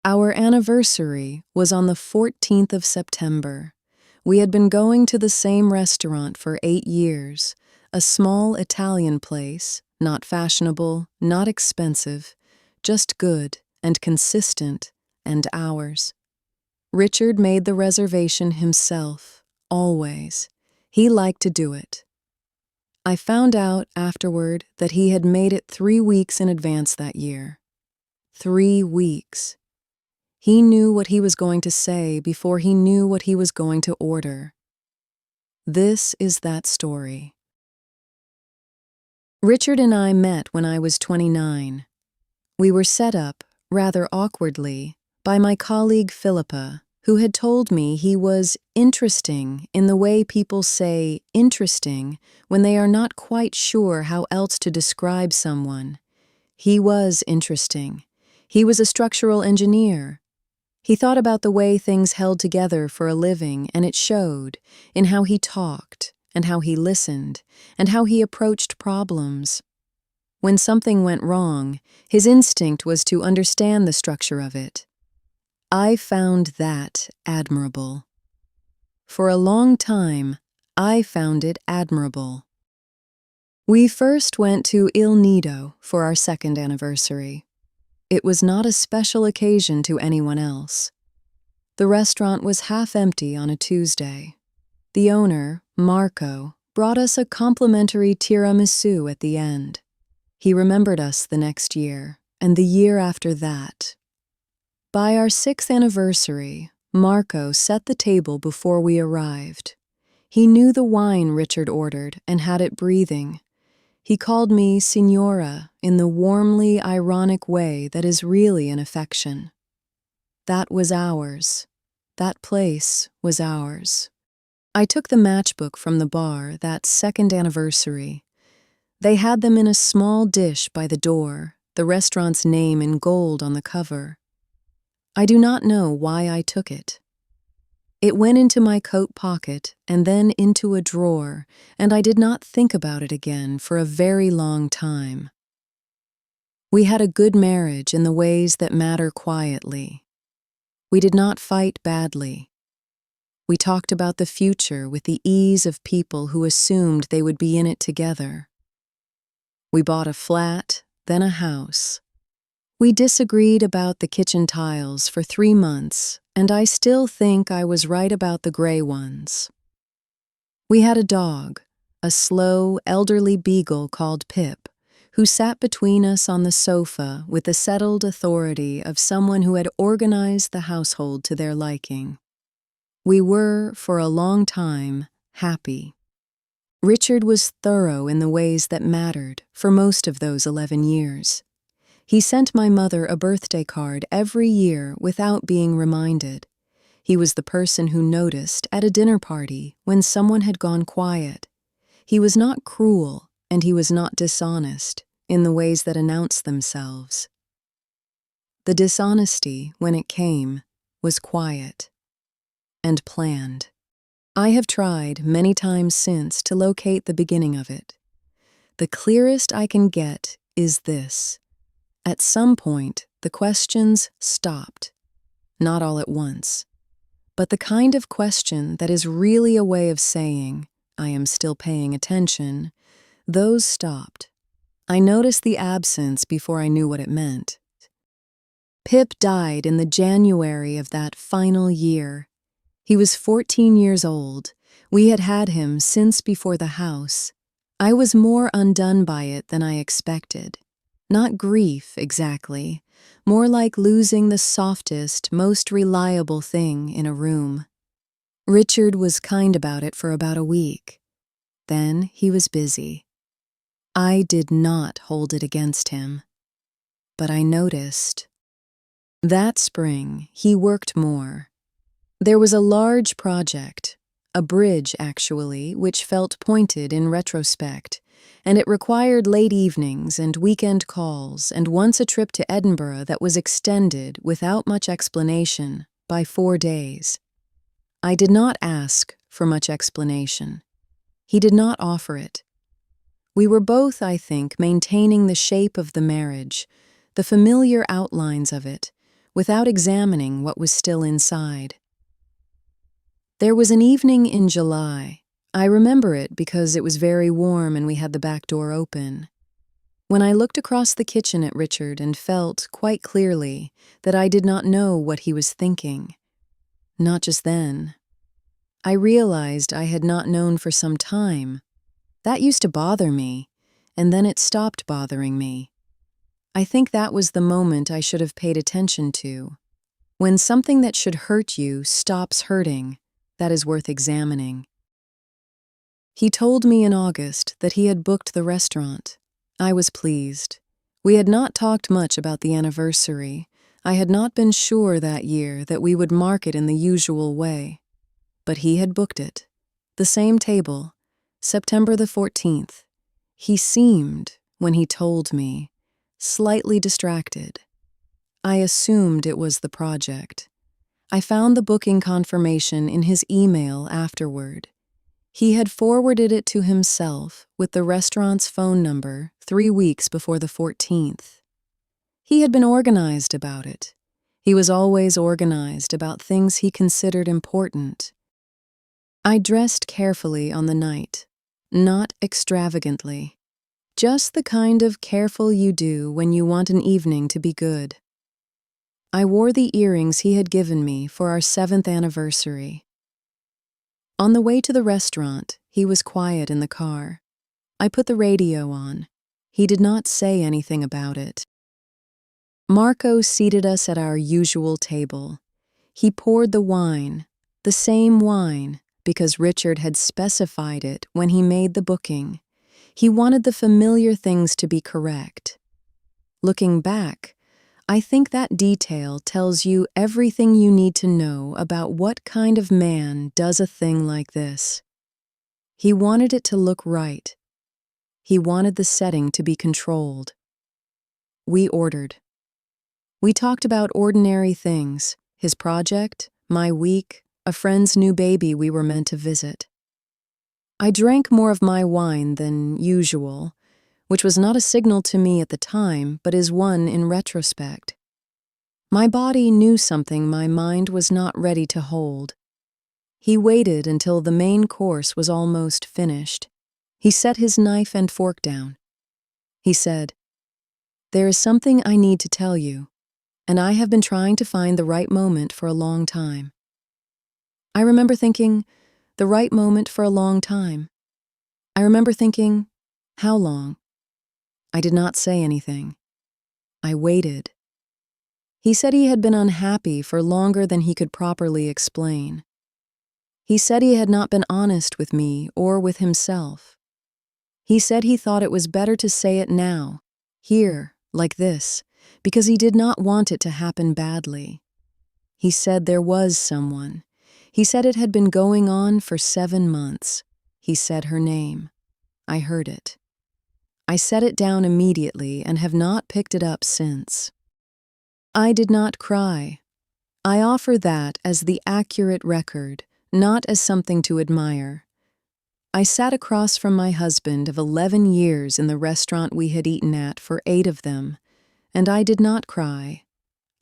Our anniversary was on the 14th of September. We had been going to the same restaurant for 8 years, a small Italian place, not fashionable, not expensive, just good and consistent, and ours. Richard made the reservation himself, always. He liked to do it. I found out afterward that he had made it 3 weeks in advance that year. 3 weeks. He knew what he was going to say before he knew what he was going to order. This is that story. Richard and I met when I was 29. We were set up, rather awkwardly, by my colleague Philippa, who had told me he was interesting in the way people say interesting when they are not quite sure how else to describe someone. He was interesting. He was a structural engineer. He thought about the way things held together for a living, and it showed in how he talked, and how he listened, and how he approached problems. When something went wrong, his instinct was to understand the structure of it. I found that admirable. For a long time, I found it admirable. We first went to Il Nido for our second anniversary. It was not a special occasion to anyone else. The restaurant was half empty on a Tuesday. The owner, Marco, brought us a complimentary tiramisu at the end. He remembered us the next year, and the year after that. By our 6th anniversary, Marco set the table before we arrived. He knew the wine Richard ordered and had it breathing. He called me Signora in the warmly ironic way that is really an affection. That was ours. That place was ours. I took the matchbook from the bar that second anniversary. They had them in a small dish by the door, the restaurant's name in gold on the cover. I do not know why I took it. It went into my coat pocket and then into a drawer, and I did not think about it again for a very long time. We had a good marriage in the ways that matter quietly. We did not fight badly. We talked about the future with the ease of people who assumed they would be in it together. We bought a flat, then a house. We disagreed about the kitchen tiles for 3 months, and I still think I was right about the gray ones. We had a dog, a slow, elderly beagle called Pip, who sat between us on the sofa with the settled authority of someone who had organized the household to their liking. We were, for a long time, happy. Richard was thorough in the ways that mattered for most of those 11 years. He sent my mother a birthday card every year without being reminded. He was the person who noticed at a dinner party when someone had gone quiet. He was not cruel, and he was not dishonest in the ways that announce themselves. The dishonesty, when it came, was quiet and planned. I have tried many times since to locate the beginning of it. The clearest I can get is this. At some point, the questions stopped. Not all at once. But the kind of question that is really a way of saying, I am still paying attention, those stopped. I noticed the absence before I knew what it meant. Pip died in the January of that final year. He was 14 years old. We had had him since before the house. I was more undone by it than I expected. Not grief, exactly, more like losing the softest, most reliable thing in a room. Richard was kind about it for about a week. Then he was busy. I did not hold it against him. But I noticed. That spring, he worked more. There was a large project, a bridge actually, which felt pointed in retrospect, and it required late evenings and weekend calls and once a trip to Edinburgh that was extended, without much explanation, by 4 days. I did not ask for much explanation. He did not offer it. We were both, I think, maintaining the shape of the marriage, the familiar outlines of it, without examining what was still inside. There was an evening in July. I remember it because it was very warm and we had the back door open. When I looked across the kitchen at Richard and felt, quite clearly, that I did not know what he was thinking. Not just then. I realized I had not known for some time. That used to bother me, and then it stopped bothering me. I think that was the moment I should have paid attention to. When something that should hurt you stops hurting, that is worth examining. He told me in August that he had booked the restaurant. I was pleased. We had not talked much about the anniversary. I had not been sure that year that we would mark it in the usual way. But he had booked it. The same table, September the 14th. He seemed, when he told me, slightly distracted. I assumed it was the project. I found the booking confirmation in his email afterward. He had forwarded it to himself with the restaurant's phone number 3 weeks before the 14th. He had been organized about it. He was always organized about things he considered important. I dressed carefully on the night, not extravagantly. Just the kind of careful you do when you want an evening to be good. I wore the earrings he had given me for our 7th anniversary. On the way to the restaurant, he was quiet in the car. I put the radio on. He did not say anything about it. Marco seated us at our usual table. He poured the wine, the same wine, because Richard had specified it when he made the booking. He wanted the familiar things to be correct. Looking back, I think that detail tells you everything you need to know about what kind of man does a thing like this. He wanted it to look right. He wanted the setting to be controlled. We ordered. We talked about ordinary things, his project, my week, a friend's new baby we were meant to visit. I drank more of my wine than usual, which was not a signal to me at the time, but is one in retrospect. My body knew something my mind was not ready to hold. He waited until the main course was almost finished. He set his knife and fork down. He said, "There is something I need to tell you, and I have been trying to find the right moment for a long time." I remember thinking, the right moment for a long time. I remember thinking, how long? I did not say anything. I waited. He said he had been unhappy for longer than he could properly explain. He said he had not been honest with me or with himself. He said he thought it was better to say it now, here, like this, because he did not want it to happen badly. He said there was someone. He said it had been going on for 7 months. He said her name. I heard it. I set it down immediately and have not picked it up since. I did not cry. I offer that as the accurate record, not as something to admire. I sat across from my husband of 11 years in the restaurant we had eaten at for 8 of them, and I did not cry.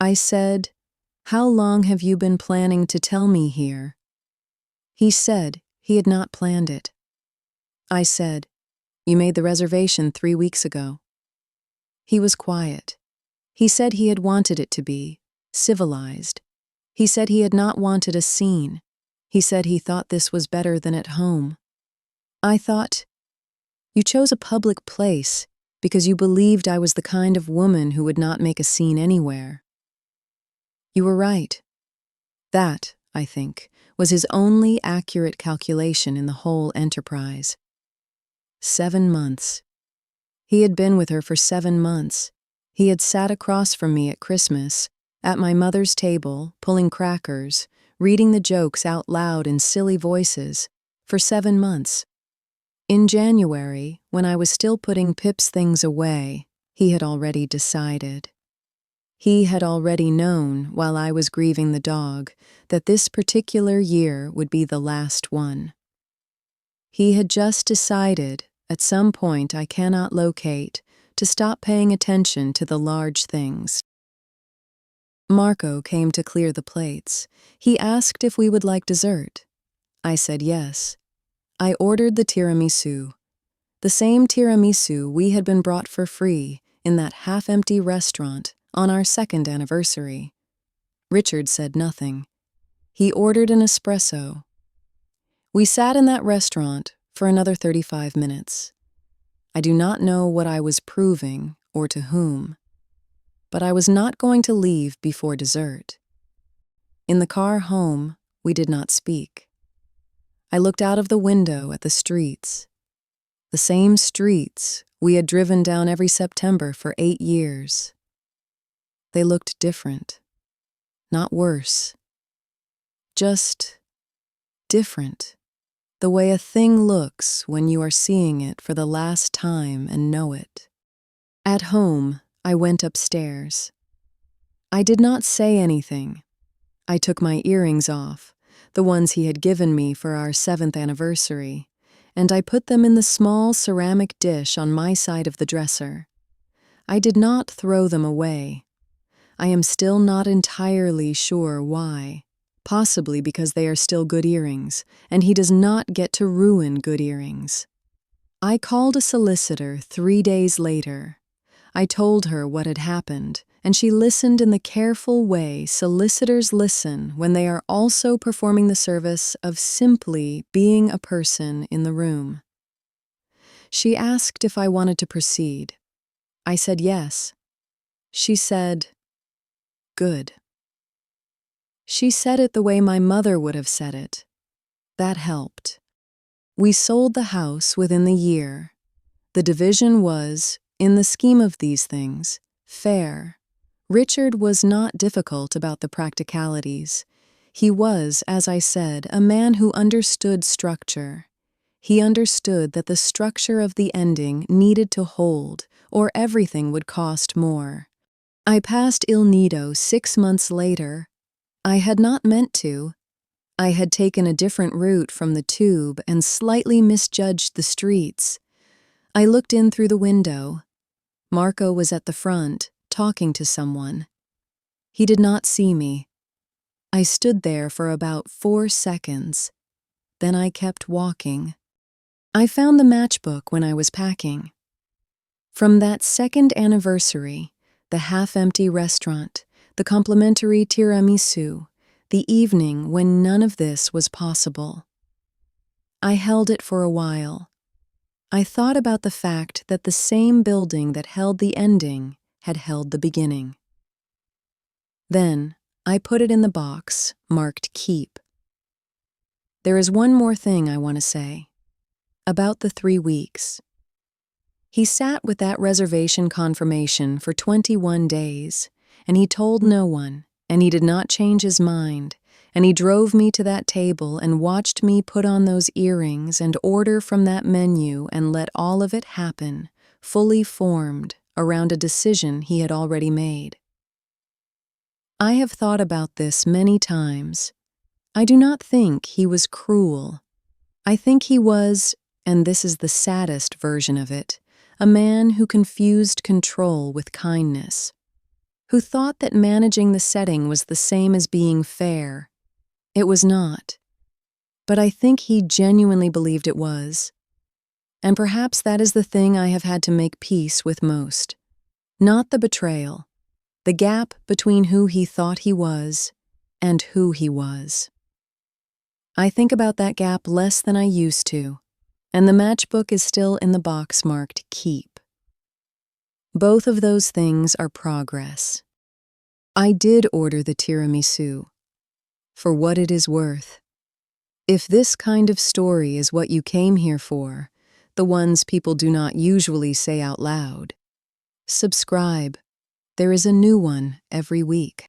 I said, "How long have you been planning to tell me here?" He said he had not planned it. I said, "You made the reservation 3 weeks ago." He was quiet. He said he had wanted it to be civilized. He said he had not wanted a scene. He said he thought this was better than at home. I thought, "You chose a public place because you believed I was the kind of woman who would not make a scene anywhere." You were right. That, I think, was his only accurate calculation in the whole enterprise. 7 months. He had been with her for 7 months. He had sat across from me at Christmas, at my mother's table, pulling crackers, reading the jokes out loud in silly voices, for 7 months. In January, when I was still putting Pip's things away, he had already decided. He had already known, while I was grieving the dog, that this particular year would be the last one. He had just decided, at some point I cannot locate, to stop paying attention to the large things. Marco came to clear the plates. He asked if we would like dessert. I said yes. I ordered the tiramisu, the same tiramisu we had been brought for free in that half-empty restaurant on our second anniversary. Richard said nothing. He ordered an espresso. We sat in that restaurant for another 35 minutes. I do not know what I was proving or to whom, but I was not going to leave before dessert. In the car home, we did not speak. I looked out of the window at the streets, the same streets we had driven down every September for 8 years. They looked different, not worse, just different, the way a thing looks when you are seeing it for the last time and know it. At home, I went upstairs. I did not say anything. I took my earrings off, the ones he had given me for our 7th anniversary, and I put them in the small ceramic dish on my side of the dresser. I did not throw them away. I am still not entirely sure why. Possibly because they are still good earrings, and he does not get to ruin good earrings. I called a solicitor 3 days later. I told her what had happened, and she listened in the careful way solicitors listen when they are also performing the service of simply being a person in the room. She asked if I wanted to proceed. I said yes. She said, "Good." She said it the way my mother would have said it. That helped. We sold the house within the year. The division was, in the scheme of these things, fair. Richard was not difficult about the practicalities. He was, as I said, a man who understood structure. He understood that the structure of the ending needed to hold, or everything would cost more. I passed Il Nido 6 months later. I had not meant to. I had taken a different route from the tube and slightly misjudged the streets. I looked in through the window. Marco was at the front, talking to someone. He did not see me. I stood there for about 4 seconds. Then I kept walking. I found the matchbook when I was packing. From that 2nd anniversary, the half-empty restaurant, the complimentary tiramisu, the evening when none of this was possible. I held it for a while. I thought about the fact that the same building that held the ending had held the beginning. Then I put it in the box marked Keep. There is one more thing I want to say. About the 3 weeks. He sat with that reservation confirmation for 21 days, and he told no one, and he did not change his mind, and he drove me to that table and watched me put on those earrings and order from that menu and let all of it happen, fully formed, around a decision he had already made. I have thought about this many times. I do not think he was cruel. I think he was, and this is the saddest version of it, a man who confused control with kindness, who thought that managing the setting was the same as being fair. It was not. But I think he genuinely believed it was. And perhaps that is the thing I have had to make peace with most. Not the betrayal, the gap between who he thought he was and who he was. I think about that gap less than I used to, and the matchbook is still in the box marked Keep. Both of those things are progress. I did order the tiramisu. For what it is worth. If this kind of story is what you came here for, the ones people do not usually say out loud, subscribe. There is a new one every week.